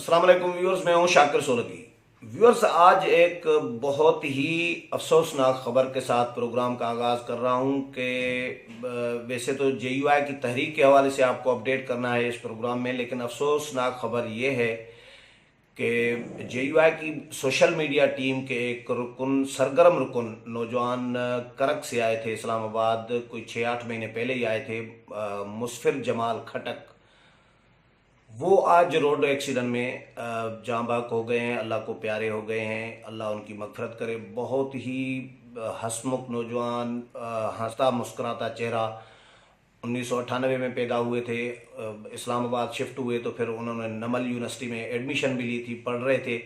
अस्सलाम वालेकुम व्यूअर्स, मैं हूं शाकिर सोलंकी। व्यूअर्स, आज एक बहुत ही अफसोसनाक खबर के साथ प्रोग्राम का आगाज़ कर रहा हूं कि वैसे तो जेयूआई की तहरीक के हवाले से आपको अपडेट करना है इस प्रोग्राम में, लेकिन अफसोसनाक खबर यह है कि जेयूआई की सोशल मीडिया टीम के एक रुकन, सरगर्म रुकन नौजवान करक से आए थे इस्लामाबाद, कोई 6-8 महीने पहले ही आए थे, मुस्फिर जमाल खटक। वो आज रोड एक्सीडेंट में जाँ बाक हो गए हैं, अल्लाह को प्यारे हो गए हैं। अल्लाह उनकी मगफरत करे। बहुत ही हंसमुख नौजवान, हंसता मुस्कुराता चेहरा। 1998 में पैदा हुए थे, इस्लामाबाद शिफ्ट हुए तो फिर उन्होंने नमल यूनिवर्सिटी में एडमिशन भी ली थी, पढ़ रहे थे।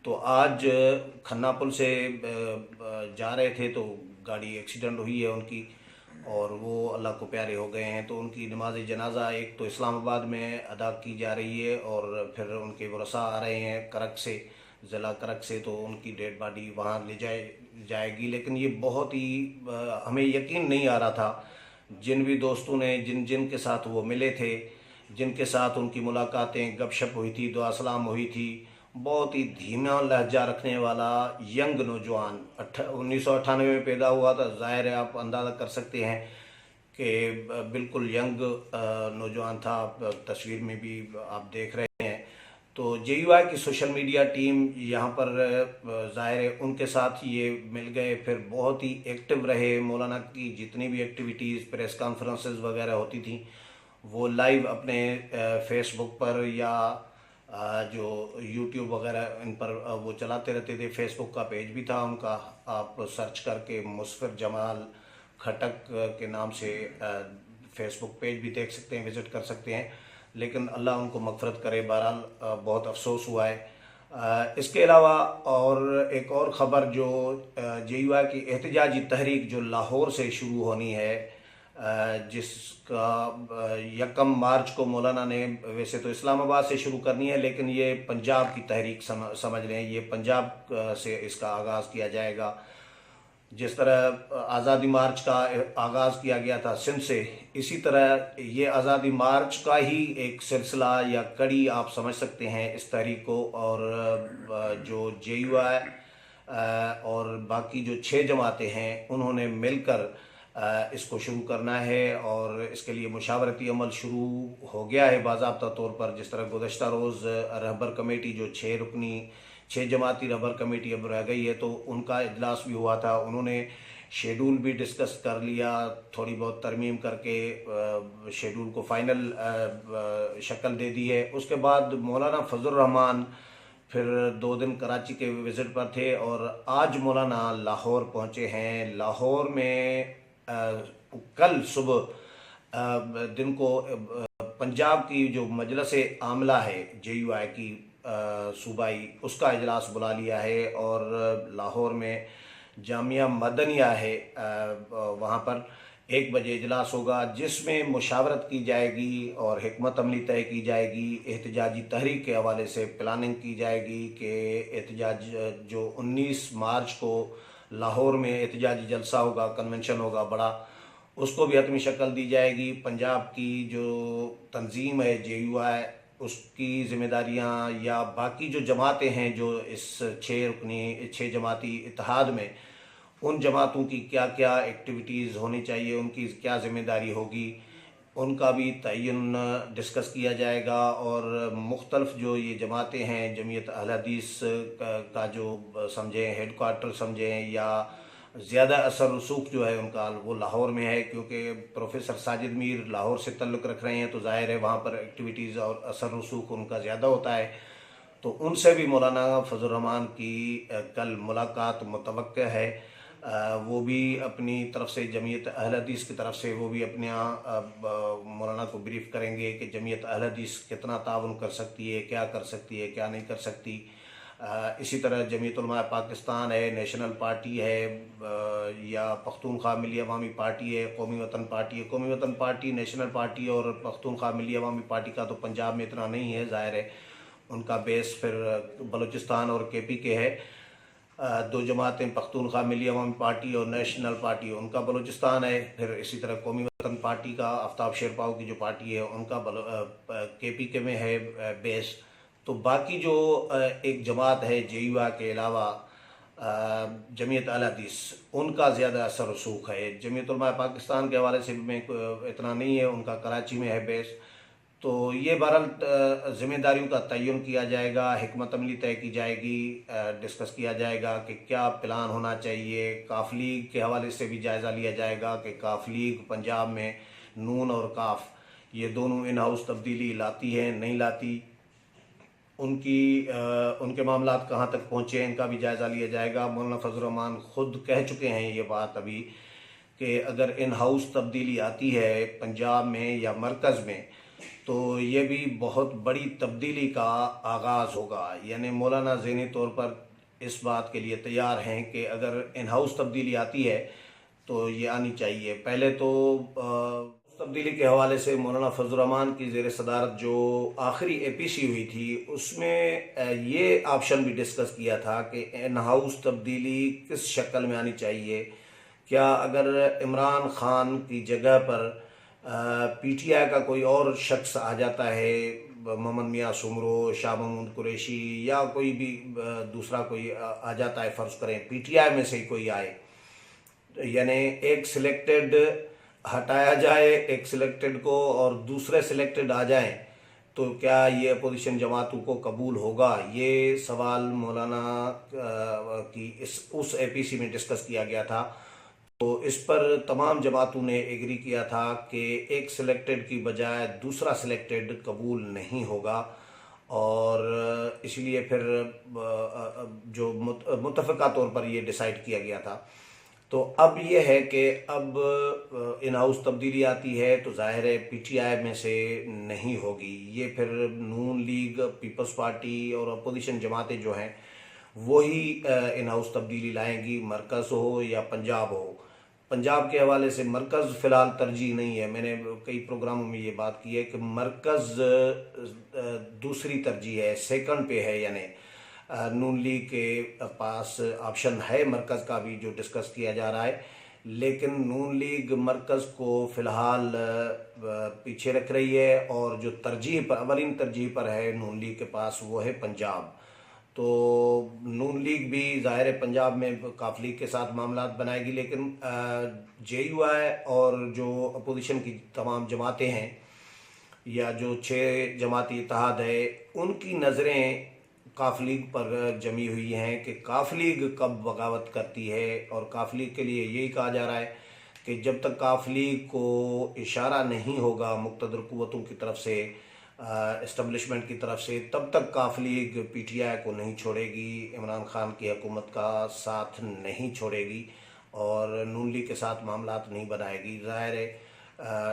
तो आज खन्ना पुल से जा रहे थे तो गाड़ी एक्सीडेंट हुई है उनकी, और वो अल्लाह को प्यारे हो गए हैं। तो उनकी नमाज जनाजा एक तो इस्लामाबाद में अदा की जा रही है और फिर उनके वरसा आ रहे हैं करक से, ज़िला करक से, तो उनकी डेड बॉडी वहाँ ले जाएगी। लेकिन ये बहुत ही हमें यकीन नहीं आ रहा था। जिन भी दोस्तों ने, जिन जिन के साथ वो मिले थे, जिनके साथ उनकी मुलाकातें, गपशप हुई थी, दुआ सलाम हुई थी, बहुत ही धीमा लहजा रखने वाला यंग नौजवान, 1998 में पैदा हुआ था। जाहिर है आप अंदाज़ा कर सकते हैं कि बिल्कुल यंग नौजवान था। तस्वीर में भी आप देख रहे हैं। तो जेयूआई की सोशल मीडिया टीम यहाँ पर ज़ाहिर है उनके साथ ये मिल गए, फिर बहुत ही एक्टिव रहे। मौलाना की जितनी भी एक्टिविटीज़, प्रेस कॉन्फ्रेंसेस वगैरह होती थी, वो लाइव अपने फेसबुक पर या जो यूट्यूब वगैरह इन पर वो चलाते रहते थे। फेसबुक का पेज भी था उनका, आप सर्च करके मुस्फिर जमाल खटक के नाम से फेसबुक पेज भी देख सकते हैं, विज़िट कर सकते हैं। लेकिन अल्लाह उनको मगफरत करे। बहरहाल बहुत अफसोस हुआ है। इसके अलावा और एक और ख़बर, जो जेयूआई की एहतजाजी तहरीक जो लाहौर से शुरू होनी है, जिसका 1 मार्च को मौलाना ने, वैसे तो इस्लामाबाद से शुरू करनी है लेकिन ये पंजाब की तहरीक समझ लें, ये पंजाब से इसका आगाज़ किया जाएगा। जिस तरह आज़ादी मार्च का आगाज़ किया गया था सिंध से, इसी तरह ये आज़ादी मार्च का ही एक सिलसिला या कड़ी आप समझ सकते हैं इस तहरीक को। और जो जेयूआई और बाकी जो 6 जमातें हैं, उन्होंने मिलकर इसको शुरू करना है और इसके लिए मुशावरती अमल शुरू हो गया है बाज़ाब्ता तौर पर। जिस तरह गुज़श्ता रोज़ रहबर कमेटी, जो 6 रुकनी 6 जमाती रहबर कमेटी अब रह गई है, तो उनका इजलास भी हुआ था। उन्होंने शेड्यूल भी डिस्कस कर लिया, थोड़ी बहुत तरमीम करके शेड्यूल को फाइनल शक्ल दे दी है। उसके बाद मौलाना फजल रहमान फिर 2 दिन कराची के विज़िट पर थे और आज मौलाना लाहौर पहुँचे हैं। लाहौर में कल सुबह दिन को पंजाब की जो मजलिस आमला है जेयूआई की सूबाई, उसका इजलास बुला लिया है और लाहौर में जामिया मदनिया है, वहाँ पर 1 बजे इजलास होगा, जिसमें मुशावरत की जाएगी और हिकमत अमली तय की जाएगी। एहतजाजी तहरीक के हवाले से प्लानिंग की जाएगी कि एहतजाज जो 19 मार्च को लाहौर में एहतजाजी जलसा होगा, कन्वेंशन होगा बड़ा, उसको भी हतमी शक्ल दी जाएगी। पंजाब की जो तंजीम है जेयूआई, उसकी ज़िम्मेदारियाँ या बाकी जो जमातें हैं जो इस 6 जमाती इत्तेहाद में, उन जमातों की क्या क्या एक्टिविटीज़ होनी चाहिए, उनकी क्या ज़िम्मेदारी होगी, उनका भी तयन डिस्कस किया जाएगा। और मुख्तलिफ जो ये जमातें हैं, जमीयत अहले हदीस का जो समझें हेड क्वार्टर समझें, या ज़्यादा असर रसूख जो है उनका वो लाहौर में है, क्योंकि प्रोफेसर साजिद मीर लाहौर से तल्लुक़ रख रहे हैं, तो ज़ाहिर है वहाँ पर एक्टिविटीज़ और असर रसूख उनका ज़्यादा होता है। तो उनसे भी मौलाना फजल रहमान की कल मुलाकात मुतवक्किह है। वो भी अपनी तरफ से, जमीयत अहले हदीस की तरफ से, वो भी अपने मौलाना को ब्रीफ करेंगे कि जमीयत अहले हदीस कितना ताउन कर सकती है, क्या कर सकती है, क्या नहीं कर सकती। इसी तरह जमीयत उलमा पाकिस्तान है, नेशनल पार्टी है, या पख्तूनख्वा मिली अवामी पार्टी है, कौमी वतन पार्टी है। कौमी वतन पार्टी, नेशनल पार्टी और पख्तूनख्वा मिली अवामी पार्टी का तो पंजाब में इतना नहीं है, ज़ाहिर है उनका बेस फिर बलूचिस्तान और केपी के है। 2 जमातें, पख्तूनख्वा मिली अवामी पार्टी और नेशनल पार्टी, उनका बलूचिस्तान है। फिर इसी तरह कौमी वतन पार्टी का आफ्ताब शेरपाव की जो पार्टी है, उनका केपी के में है बेस। तो बाकी जो एक जमात है JUI के अलावा जमीयत अहले हदीस, उनका ज़्यादा असर रसूख है। जमीयत उलमा पाकिस्तान के हवाले से भी मैं इतना नहीं है, उनका कराची में है बेस। तो ये बहरहाल ज़िम्मेदारियों का तयन किया जाएगा, हिकमत अमली तय की जाएगी, डिस्कस किया जाएगा कि क्या प्लान होना चाहिए। काफ लीग के हवाले से भी जायज़ा लिया जाएगा कि काफ लीग पंजाब में नून और काफ ये दोनों इन हाउस तब्दीली लाती है नहीं लाती, उनके मामलात कहाँ तक पहुँचे, इनका भी जायज़ा लिया जाएगा। मौलाना फजल रहमान ख़ुद कह चुके हैं ये बात अभी कि अगर इन हाउस तब्दीली आती है पंजाब में या मरकज़ में तो ये भी बहुत बड़ी तब्दीली का आगाज़ होगा। यानी मौलाना ज़हनी तौर पर इस बात के लिए तैयार हैं कि अगर इन हाउस तब्दीली आती है तो ये आनी चाहिए। पहले तो तब्दीली के हवाले से मौलाना फजल रहमान की ज़ेर सदारत जो आखिरी APC हुई थी उसमें ये ऑप्शन भी डिस्कस किया था कि इन हाउस तब्दीली किस शक्ल में आनी चाहिए। क्या अगर इमरान खान की जगह पर PTI का कोई और शख्स आ जाता है, मोहम्मद मियाँ सुमरो, शाह महमूद कुरैशी या कोई भी दूसरा कोई आ जाता है, फ़र्ज़ करें PTI में से ही कोई आए, यानी एक सिलेक्टेड हटाया जाए एक सिलेक्टेड को और दूसरे सिलेक्टेड आ जाएं, तो क्या ये अपोजिशन जमातों को कबूल होगा? ये सवाल मौलाना की उस APC में डिस्कस किया गया था। तो इस पर तमाम जमातों ने एग्री किया था कि एक सिलेक्टेड की बजाय दूसरा सिलेक्टेड कबूल नहीं होगा, और इसलिए फिर जो मुतफ़क़ा तौर पर ये डिसाइड किया गया था। तो अब ये है कि अब इन हाउस तब्दीली आती है तो ज़ाहिर है PTI में से नहीं होगी, ये फिर नून लीग, पीपल्स पार्टी और अपोजिशन जमातें जो हैं वही इन हाउस तब्दीली लाएंगी, मरकज़ हो या पंजाब हो। पंजाब के हवाले से मरकज़ फ़िलहाल तरजीह नहीं है, मैंने कई प्रोग्रामों में ये बात की है कि मरकज़ दूसरी तरजीह है, सेकंड पे है। यानी नून लीग के पास ऑप्शन है मरकज़ का भी जो डिस्कस किया जा रहा है, लेकिन नून लीग मरकज़ को फ़िलहाल पीछे रख रही है, और जो तरजीह पर अवलिन तरजीह पर है नून लीग के पास वो है पंजाब। तो नून लीग भी ज़ाहिर है पंजाब में काफ लीग के साथ मामला बनाएगी, लेकिन JUI और जो अपोजिशन की तमाम जमातें हैं या जो 6 जमाती इत्तेहाद है उनकी नज़रें काफ लीग पर जमी हुई हैं कि काफ लीग कब बगावत करती है। और काफ लीग के लिए यही कहा जा रहा है कि जब तक काफ लीग को इशारा नहीं होगा मुक़्तदर क़ुव्वतों की तरफ से, इस्टबलिशमेंट की तरफ से, तब तक काफ लीग PTI को नहीं छोड़ेगी, इमरान खान की हुकूमत का साथ नहीं छोड़ेगी और नून लीग के साथ मामलात नहीं बनाएगी। ज़ाहिर है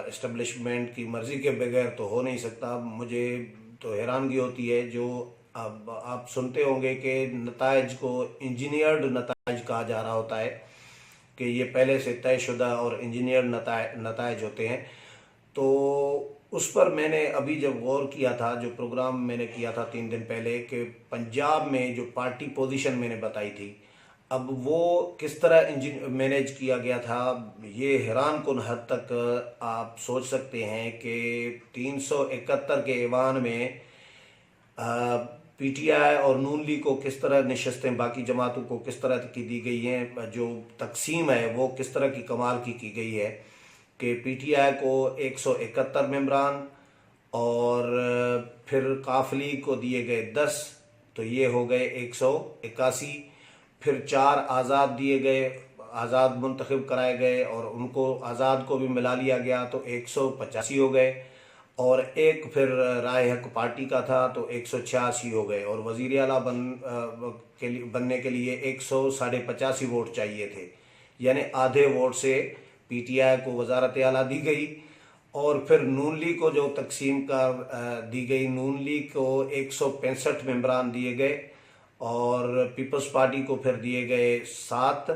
इस्टबलिशमेंट की मर्ज़ी के बगैर तो हो नहीं सकता। मुझे तो हैरानगी होती है जो अब आप सुनते होंगे कि नताइज को इंजीनियर्ड नताइज कहा जा रहा होता है कि ये पहले से तयशुदा और इंजीनियर्ड नताइज होते हैं। तो उस पर मैंने अभी जब गौर किया था, जो प्रोग्राम मैंने किया था 3 दिन पहले, कि पंजाब में जो पार्टी पोजीशन मैंने बताई थी अब वो किस तरह मैनेज किया गया था, ये हैरान कुन हद तक आप सोच सकते हैं कि 371 के ऐवान में PTI और नून लीग को किस तरह नशस्तें बाकी जमातों को किस तरह की दी गई हैं, जो तकसीम है वो किस तरह की कमाल की गई है कि PTI को 171 मेंबरान और फिर काफ लीग को दिए गए 10, तो ये हो गए 181। फिर 4 आज़ाद दिए गए, आज़ाद मुंतखब कराए गए और उनको आज़ाद को भी मिला लिया गया तो 185 हो गए, और एक फिर राय हक पार्टी का था तो 186 हो गए, और वज़ीर आला बनने के लिए 185 वोट चाहिए थे। यानी आधे वोट से PTI को वजारत आला दी गई। और फिर नून लीग को जो तकसीम कर दी गई, नून लीग को 165 मेंबरान दिए गए और पीपल्स पार्टी को फिर दिए गए 7,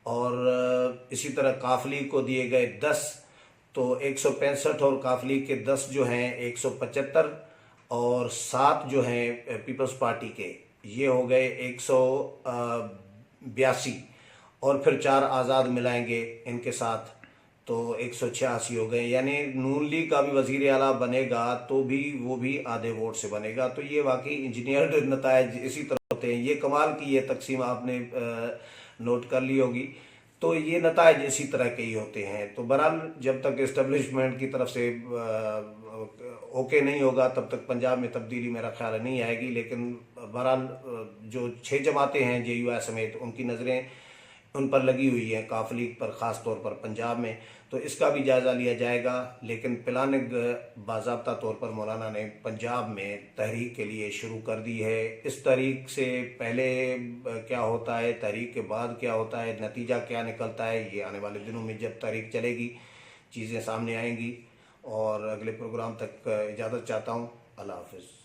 और इसी तरह काफ लीग को दिए गए 10। तो 165 और काफ लीग के 10 जो हैं 175 और 7 जो हैं पीपल्स पार्टी के, ये हो गए 182, और फिर 4 आज़ाद मिलाएंगे इनके साथ तो 186 हो गए, यानी नून लीग का भी वजीर आला बनेगा तो भी वो भी आधे वोट से बनेगा। तो ये वाकई इंजीनियर्ड नतायज इसी तरह होते हैं। ये कमाल की ये तकसीम आपने नोट कर ली होगी। तो ये नतायज इसी तरह के ही होते हैं। तो बहरहाल जब तक इस्टेब्लिशमेंट की तरफ से ओके नहीं होगा तब तक पंजाब में तब्दीली मेरा ख्याल है नहीं आएगी। लेकिन बहरहाल जो 6 जमातें हैं JUI समेत, उनकी नज़रें उन पर लगी हुई है काफ लीग पर, ख़ास तौर पर पंजाब में। तो इसका भी जायज़ा लिया जाएगा। लेकिन प्लानिंग बाज़ाब्ता तौर पर मौलाना ने पंजाब में तहरीक के लिए शुरू कर दी है। इस तहरीक से पहले क्या होता है, तहरीक के बाद क्या होता है, नतीजा क्या निकलता है, ये आने वाले दिनों में जब तहरीक चलेगी चीज़ें सामने आएंगी। और अगले प्रोग्राम तक इजाज़त चाहता हूँ। अल्लाह हाफ़िज़।